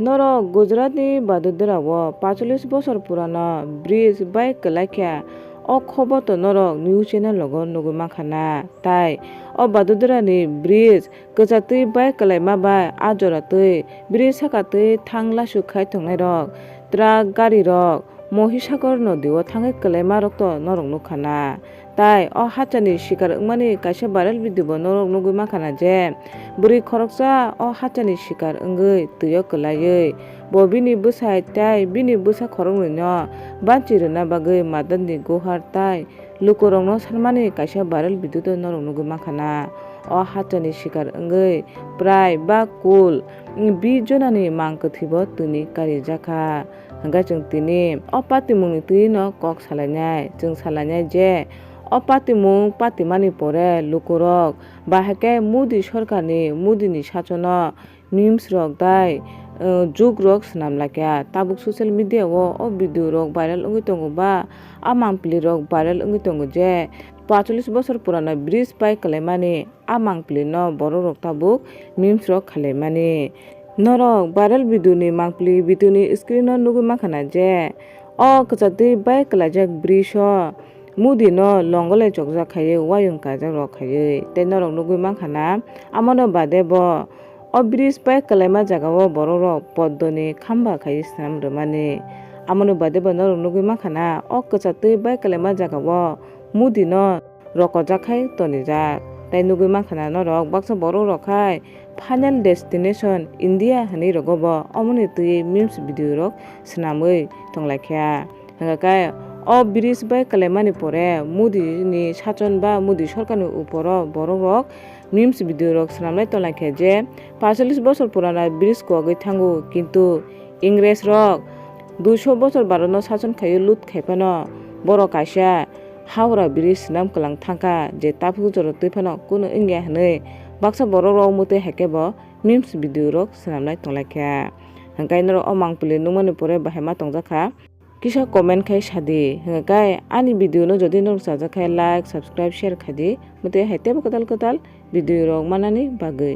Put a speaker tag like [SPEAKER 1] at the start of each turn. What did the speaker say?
[SPEAKER 1] Norok Gujarat ni vadodara o 45 বছর পুরানো bridge by laikha o খবর তো নরক নিউজ চ্যানেল লগো নগু মাখানা তাই o vadodara ni ব্রিজ গজাতই বাই কালাইমা বাই আজরাতই ব্রিজ সাকাতই থাংলা সুখাই থংনাই রক ট্রাক গাড়ি রক মহিসাগর নদীও থাঙে কালাইমা রক তো নরক নুখানা তাই o হাচানি শিকার মানে কাইসা ভাইরাল ভিডিও নরক নগু মাখানা যে বুড়ি খরকসা o হাচানি শিকার ওঙ্গই তুইও কলাयै bo bini bwsai tai bini bwsa khorokni no banchiruna bagwi madani gohar tai lukorokno sarmani kaisa viral video to norok nugui makhana o hachani shikar wngwi prai ba kul 20 jonani Mankha bo tuni kari jaka hingga chung tini o patimungni tui no kok salainai chung salainai je o patimung patimani pore lukorok bahake modi sorkarni modini sachono memes rok dai juk rok swnam laikha tabuk social media o video rok viral wngwi tongo ba a mangpili rok viral wngwi tongo je 45 বছর পুরানো bridge by kalaimani a mangpili no borok rok tabuk memes rok khalaimani norok viral video ni mangpili video ni screen no nugui makhana je o kachati bai kalaijak bridge o mudi no longolai chokjak khaiye wayung kajak rok khaiye tei norok nugui makhana amono bade bo o bridge bai kalaima jagao borok rok poddoni khamba khai swnam rwmani amoni bade bo norok nugui makhana o kachati bai kalaima jagao mudi no rokojak khai tonijak tai nugui makhana norok baksa borok rok khai final destination India hani rogobo amoni tui memes video rok swnamwi tonglaikha hingkai o bridge bai kalaimani pore modi ni sachon ba modi sorkarni uporo borok rok memes video rok swnamlai tonglaikha je 45 বছর পুরানা bridge kogwi thango kintu Ingres rok 200 বছর barono sachon khaiyo lut khaipano borok kaisa Howrah bridge swnam klang thangka je tapu joro tuifano kuno ingya hanui baksa borok rok mutui haikebo memes video rok swnamlai tonglaikha hingkai norok o mangpili nungmani pore bahaima tongjaka kisa comment khai sadi hingkai ani video no jodi norok chajakha like subscribe share khadi mutui haitebo kotal video rok manani bagwi।